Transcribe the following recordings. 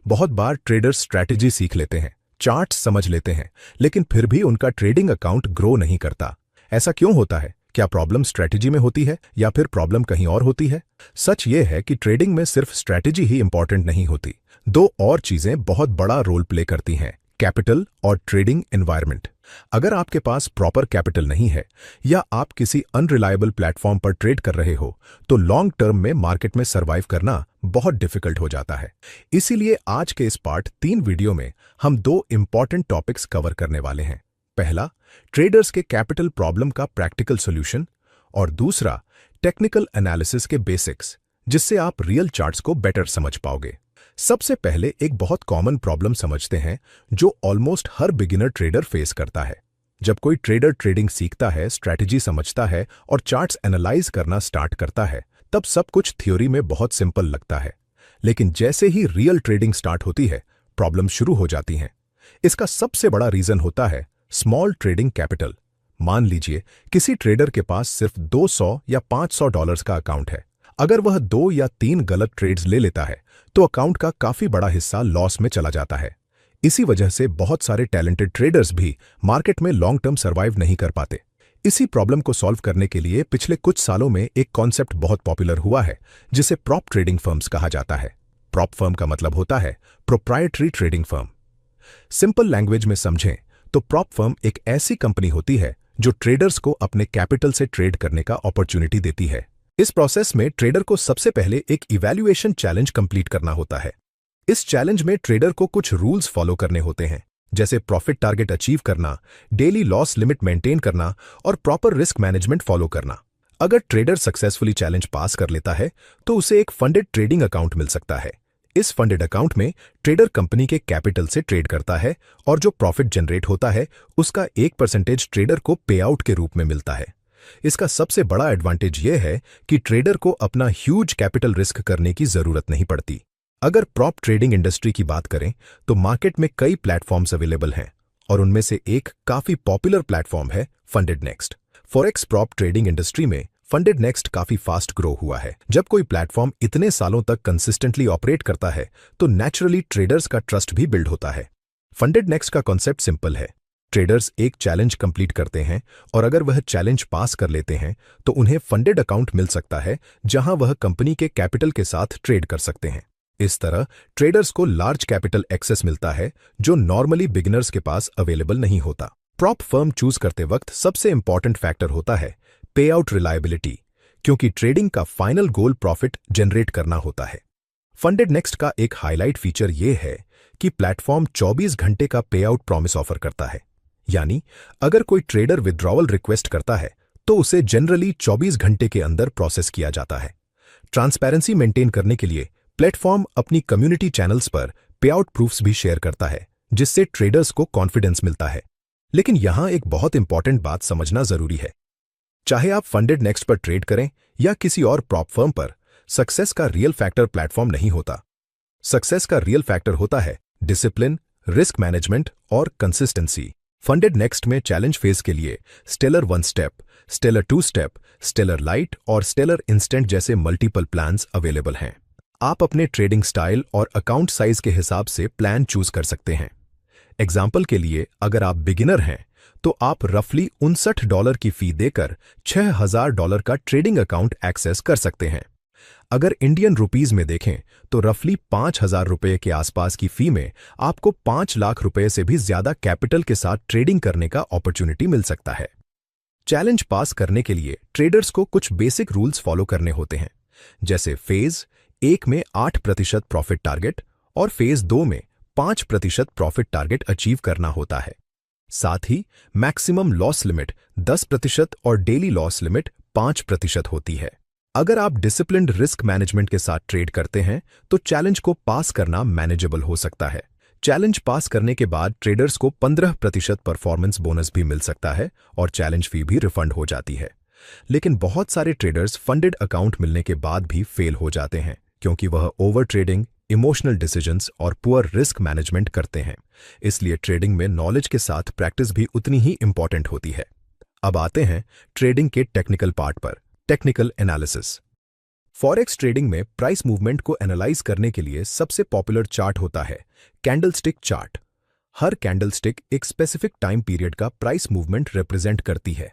बहुत बार traders strategy सीख लेते हैं, चार्ट समझ लेते हैं, लेकिन फिर भी उनका ट्रेडिंग अकाउंट ग्रो नहीं करता। ऐसा क्यों होता है? क्या प्रॉब्लम स्ट्रैटेजी में होती है या फिर प्रॉब्लम कहीं और होती है? सच ये है कि ट्रेडिंग में सिर्फ स्ट्रैटेजी ही इंपॉर्टेंट नहीं होती, दो और चीजें बहुत बड़ा रोल प्ले करती हैं, कैपिटल और ट्रेडिंग एनवायरनमेंट। अगर आपके पास प्रॉपर कैपिटल नहीं है या आप किसी अनरिलायबल प्लेटफॉर्म पर ट्रेड कर रहे हो, तो लॉन्ग टर्म में मार्केट में सर्वाइव करना बहुत डिफिकल्ट हो जाता है। इसीलिए आज के इस पार्ट 3 वीडियो में हम 2 इंपॉर्टेंट टॉपिक्स कवर करने वाले हैं। पहला, ट्रेडर्स के कैपिटल प्रॉब्लम का प्रैक्टिकल सॉल्यूशन, और दूसरा, टेक्निकल एनालिसिस के बेसिक्स, जिससे आप रियल चार्ट्स को बेटर समझ पाओगे। सबसे पहले एक बहुत कॉमन प्रॉब्लम समझते हैं जो ऑलमोस्ट हर बिगिनर ट्रेडर फेस करता है। जब कोई ट्रेडर ट्रेडिंग सीखता है, स्ट्रैटेजी समझता है और चार्ट्स एनालाइज करना स्टार्ट करता है, तब सब कुछ थ्योरी में बहुत सिंपल लगता है। लेकिन जैसे ही रियल ट्रेडिंग स्टार्ट होती है, प्रॉब्लम शुरू हो जाती हैं। इसका सबसे बड़ा रीजन होता है स्मॉल ट्रेडिंग कैपिटल। मान लीजिए किसी ट्रेडर के पास सिर्फ $200 या $500 का अकाउंट है। अगर वह 2 या 3 गलत ट्रेड्स ले लेता है तो अकाउंट का काफी बड़ा हिस्सा लॉस में चला जाता है। इसी वजह से बहुत सारे टैलेंटेड ट्रेडर्स भी मार्केट में लॉन्ग टर्म सर्वाइव नहीं कर पाते। इसी प्रॉब्लम को सॉल्व करने के लिए पिछले कुछ सालों में एक कॉन्सेप्ट बहुत पॉपुलर हुआ है, जिसे प्रॉप ट्रेडिंग फर्म्स कहा जाता है। प्रॉप फर्म का मतलब होता है proprietary trading firm. Simple language में समझें तो प्रॉप फर्म एक ऐसी कंपनी होती है जो ट्रेडर्स को अपने कैपिटल से ट्रेड करने का अपॉर्चुनिटी देती है। इस प्रोसेस में ट्रेडर को सबसे पहले एक इवैल्यूएशन चैलेंज कंप्लीट करना होता है। इस चैलेंज में ट्रेडर को कुछ रूल्स फॉलो करने होते हैं, जैसे प्रॉफिट टारगेट अचीव करना, डेली लॉस लिमिट मेंटेन करना और प्रॉपर रिस्क मैनेजमेंट फॉलो करना। अगर ट्रेडर सक्सेसफुली चैलेंज पास कर लेता है तो उसे एक फंडेड ट्रेडिंग अकाउंट मिल सकता है। इस फंडेड अकाउंट में ट्रेडर कंपनी के कैपिटल से ट्रेड करता है और जो प्रॉफिट जनरेट होता है उसका 1% ट्रेडर को पे आउट के रूप में मिलता है। इसका सबसे बड़ा एडवांटेज यह है कि ट्रेडर को अपना ह्यूज कैपिटल रिस्क करने की जरूरत नहीं पड़ती। अगर प्रॉप ट्रेडिंग इंडस्ट्री की बात करें तो मार्केट में कई प्लेटफॉर्म्स अवेलेबल हैं और उनमें से एक काफी पॉपुलर प्लेटफॉर्म है funded next. Forex prop trading industry में फंडेड नेक्स्ट काफी फास्ट ग्रो हुआ है। जब कोई प्लेटफॉर्म इतने सालों तक कंसिस्टेंटली ऑपरेट करता है तो नेचुरली ट्रेडर्स का ट्रस्ट भी बिल्ड होता है। फंडेड नेक्स्ट का कॉन्सेप्ट सिंपल है। ट्रेडर्स एक चैलेंज कंप्लीट करते हैं और अगर वह चैलेंज पास कर लेते हैं तो उन्हें फंडेड अकाउंट मिल सकता है, जहां वह कंपनी के कैपिटल के साथ ट्रेड कर सकते हैं। इस तरह ट्रेडर्स को लार्ज कैपिटल एक्सेस मिलता है जो नॉर्मली बिगिनर्स के पास अवेलेबल नहीं होता। प्रॉप फर्म चूज करते वक्त सबसे इंपॉर्टेंट फैक्टर होता है पे आउट रिलायबिलिटी, क्योंकि ट्रेडिंग का फाइनल गोल प्रॉफिट जनरेट करना होता है। फंडेड नेक्स्ट का एक हाईलाइट फीचर यह है कि प्लेटफॉर्म 24 घंटे का पे आउट प्रॉमिस ऑफर करता है। यानी अगर कोई ट्रेडर विड्रॉवल रिक्वेस्ट करता है तो उसे जनरली 24 घंटे के अंदर प्रोसेस किया जाता है। ट्रांसपेरेंसी मेंटेन करने के लिए प्लेटफॉर्म अपनी कम्युनिटी चैनल्स पर पे आउट प्रूफ्स भी शेयर करता है, जिससे ट्रेडर्स को कॉन्फिडेंस मिलता है। लेकिन यहां एक बहुत इंपॉर्टेंट बात समझना जरूरी है। चाहे आप फंडेड नेक्स्ट पर ट्रेड करें या किसी और प्रॉप फर्म पर, सक्सेस का रियल फैक्टर प्लेटफॉर्म नहीं होता। सक्सेस का रियल फैक्टर होता है डिसिप्लिन, रिस्क मैनेजमेंट और कंसिस्टेंसी। फंडेड नेक्स्ट में चैलेंज फेज के लिए stellar 1 step, stellar 2 step, stellar light और स्टेलर इंस्टेंट जैसे मल्टीपल प्लान्स अवेलेबल हैं। आप अपने ट्रेडिंग स्टाइल और अकाउंट साइज के हिसाब से प्लान चूज कर सकते हैं। एग्जाम्पल के लिए, अगर आप बिगिनर हैं तो आप रफली $59 की फी देकर $6000 का ट्रेडिंग अकाउंट एक्सेस कर सकते हैं। अगर इंडियन रुपीज में देखें तो रफली ₹5000 के आसपास की फी में आपको ₹5 लाख से भी ज्यादा कैपिटल के साथ ट्रेडिंग करने का अपॉर्चुनिटी मिल सकता है। चैलेंज पास करने के लिए ट्रेडर्स को कुछ बेसिक रूल्स फॉलो करने होते हैं, जैसे फेज 1 में 8% प्रॉफिट टारगेट और फेज 2 में 5% प्रॉफिट टारगेट अचीव करना होता है। साथ ही मैक्सिमम लॉस लिमिट 10% और डेली लॉस लिमिट 5% होती है। अगर आप डिसिप्लिन्ड रिस्क मैनेजमेंट के साथ ट्रेड करते हैं तो चैलेंज को पास करना मैनेजेबल हो सकता है। चैलेंज पास करने के बाद ट्रेडर्स को 15% परफॉर्मेंस बोनस भी मिल सकता है और चैलेंज फी भी रिफंड हो जाती है। लेकिन बहुत सारे ट्रेडर्स फंडेड अकाउंट मिलने के बाद भी फेल हो जाते हैं, क्योंकि वह ओवर ट्रेडिंग, इमोशनल डिसीजंस और पुअर रिस्क मैनेजमेंट करते हैं। इसलिए ट्रेडिंग में नॉलेज के साथ प्रैक्टिस भी उतनी ही इंपॉर्टेंट होती है। अब आते हैं ट्रेडिंग के टेक्निकल पार्ट पर, टेक्निकल एनालिसिस। फॉरेक्स ट्रेडिंग में प्राइस मूवमेंट को एनालाइज करने के लिए सबसे पॉपुलर चार्ट होता है कैंडलस्टिक चार्ट। हर कैंडलस्टिक एक स्पेसिफिक टाइम पीरियड का प्राइस मूवमेंट रिप्रेजेंट करती है।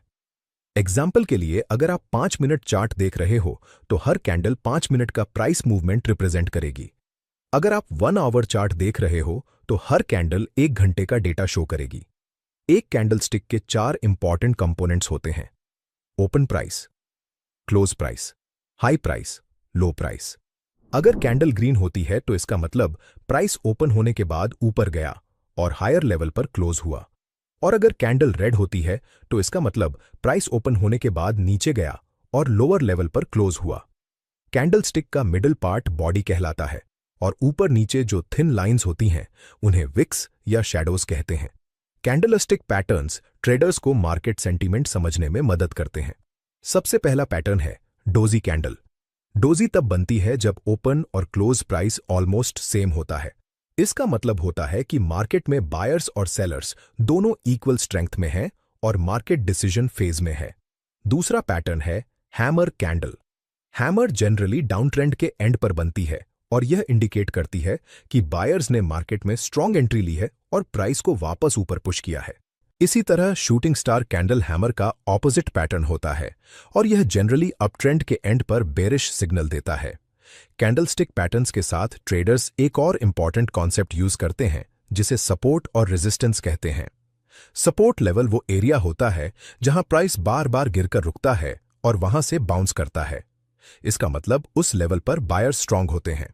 एग्जाम्पल के लिए अगर आप 5 मिनट चार्ट देख रहे हो तो हर कैंडल 5 मिनट का प्राइस मूवमेंट रिप्रेजेंट करेगी। अगर आप 1 आवर चार्ट देख रहे हो तो हर कैंडल 1 घंटे का डेटा शो करेगी। एक कैंडलस्टिक के 4 इंपॉर्टेंट कंपोनेंट्स होते हैं: open price, close price, high price, लो प्राइस। अगर कैंडल ग्रीन होती है तो इसका मतलब प्राइस ओपन होने के बाद ऊपर गया और हायर लेवल पर क्लोज हुआ, और अगर कैंडल रेड होती है तो इसका मतलब प्राइस ओपन होने के बाद नीचे गया और लोअर लेवल पर क्लोज हुआ। कैंडलस्टिक का मिडिल पार्ट बॉडी कहलाता है और ऊपर नीचे जो थिन लाइंस होती हैं उन्हें विक्स या शैडोज कहते हैं। कैंडलस्टिक पैटर्न्स ट्रेडर्स को मार्केट सेंटीमेंट समझने में मदद करते हैं। सबसे पहला पैटर्न है डोजी कैंडल। डोजी तब बनती है जब ओपन और क्लोज प्राइस ऑलमोस्ट सेम होता है। इसका मतलब होता है कि मार्केट में बायर्स और सेलर्स दोनों इक्वल स्ट्रेंथ में हैं और मार्केट डिसीजन फेज में है। दूसरा पैटर्न है hammer candle. Hammer generally down trend के एंड पर बनती है और यह इंडिकेट करती है कि बायर्स ने मार्केट में स्ट्रॉन्ग एंट्री ली है और प्राइस को वापस ऊपर पुश किया है। इसी तरह शूटिंग स्टार कैंडल हैमर का ऑपोजिट पैटर्न होता है और यह जनरली अप ट्रेंड के एंड पर बेरिश सिग्नल देता है। कैंडलस्टिक पैटर्न्स के साथ ट्रेडर्स एक और इंपॉर्टेंट कॉन्सेप्ट यूज करते हैं जिसे सपोर्ट और रेजिस्टेंस कहते हैं। सपोर्ट लेवल वो एरिया होता है जहां प्राइस बार बार गिरकर रुकता है और वहां से बाउंस करता है। इसका मतलब उस लेवल पर बायर्स स्ट्रांग होते हैं।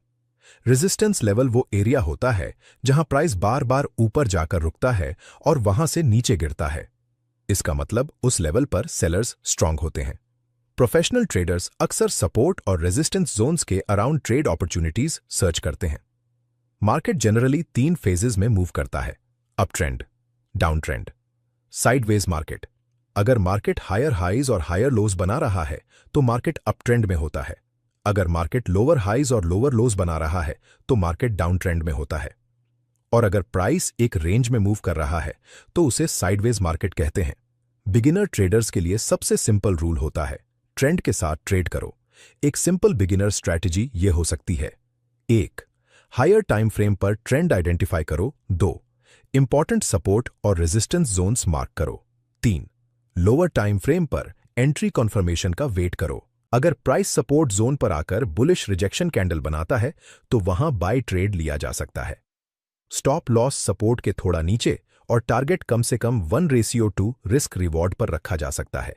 रेजिस्टेंस लेवल वो एरिया होता है जहां प्राइस बार बार ऊपर जाकर रुकता है और वहां से नीचे गिरता है। इसका मतलब उस लेवल पर सेलर्स स्ट्रांग होते हैं। प्रोफेशनल ट्रेडर्स अक्सर सपोर्ट और रेजिस्टेंस जोन्स के अराउंड ट्रेड अपॉर्चुनिटीज सर्च करते हैं। मार्केट जनरली 3 फेजेस में मूव करता है: up trend, down trend, sideways market. अगर मार्केट हायर हाइज और हायर लोज बना रहा है तो मार्केट अप ट्रेंड में होता है। अगर मार्केट लोअर हाइज और लोअर लोज बना रहा है तो मार्केट डाउन ट्रेंड में होता है। और अगर प्राइस एक रेंज में मूव कर रहा है तो उसे साइडवेज मार्केट कहते हैं। बिगिनर ट्रेडर्स के लिए सबसे सिंपल रूल होता है: ट्रेंड के साथ ट्रेड करो। एक सिंपल बिगिनर स्ट्रैटेजी यह हो सकती है: 1. हायर टाइम फ्रेम पर ट्रेंड आइडेंटिफाई करो। 2. इंपॉर्टेंट सपोर्ट और रेजिस्टेंस जोन्स मार्क करो। 3. लोअर टाइम फ्रेम पर एंट्री कॉन्फर्मेशन का वेट करो। अगर प्राइस सपोर्ट जोन पर आकर बुलिश रिजेक्शन कैंडल बनाता है तो वहां बाय ट्रेड लिया जा सकता है। स्टॉप लॉस सपोर्ट के थोड़ा नीचे और टारगेट कम से कम 1:2 रिस्क रिवॉर्ड पर रखा जा सकता है।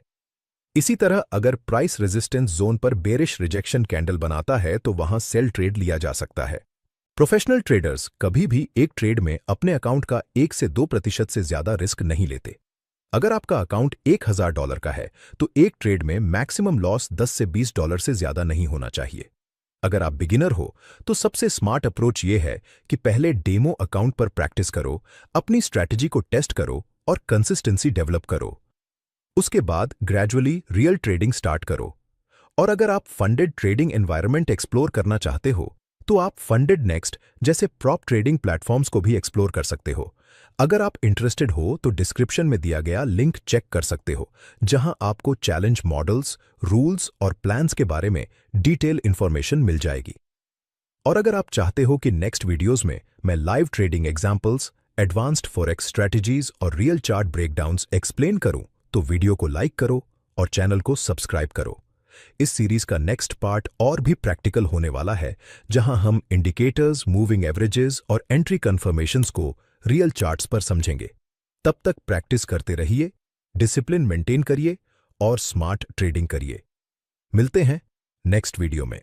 इसी तरह अगर प्राइस रेजिस्टेंस जोन पर बेरिश रिजेक्शन कैंडल बनाता है तो वहां सेल ट्रेड लिया जा सकता है। प्रोफेशनल ट्रेडर्स कभी भी एक ट्रेड में अपने अकाउंट का 1 से 2% से ज्यादा रिस्क नहीं लेते। अगर आपका अकाउंट $1000 का है तो एक ट्रेड में मैक्सिमम लॉस $10 से $20 से ज्यादा नहीं होना चाहिए। अगर आप बिगिनर हो तो सबसे स्मार्ट अप्रोच यह है कि पहले डेमो अकाउंट पर प्रैक्टिस करो, अपनी स्ट्रैटेजी को टेस्ट करो और कंसिस्टेंसी डेवलप करो। उसके बाद ग्रेजुअली रियल ट्रेडिंग स्टार्ट करो। और अगर आप फंडेड ट्रेडिंग एनवायरनमेंट एक्सप्लोर करना चाहते हो तो आप फंडेड नेक्स्ट जैसे प्रॉप ट्रेडिंग प्लेटफॉर्म्स को भी एक्सप्लोर कर सकते हो। अगर आप इंटरेस्टेड हो तो डिस्क्रिप्शन में दिया गया लिंक चेक कर सकते हो, जहां आपको चैलेंज मॉडल्स, रूल्स और प्लान्स के बारे में डिटेल इंफॉर्मेशन मिल जाएगी। और अगर आप चाहते हो कि नेक्स्ट वीडियोस में मैं live trading examples, advanced forex strategies और रियल चार्ट ब्रेकडाउन्स एक्सप्लेन करूं तो वीडियो को लाइक करो और चैनल को सब्सक्राइब करो। इस सीरीज का नेक्स्ट पार्ट और भी प्रैक्टिकल होने वाला है, जहां हम इंडिकेटर्स, मूविंग एवरेजेस और एंट्री कंफर्मेशंस को रियल चार्ट्स पर समझेंगे। तब तक प्रैक्टिस करते रहिए, डिसिप्लिन मेंटेन करिए और स्मार्ट ट्रेडिंग करिए। मिलते हैं नेक्स्ट वीडियो में।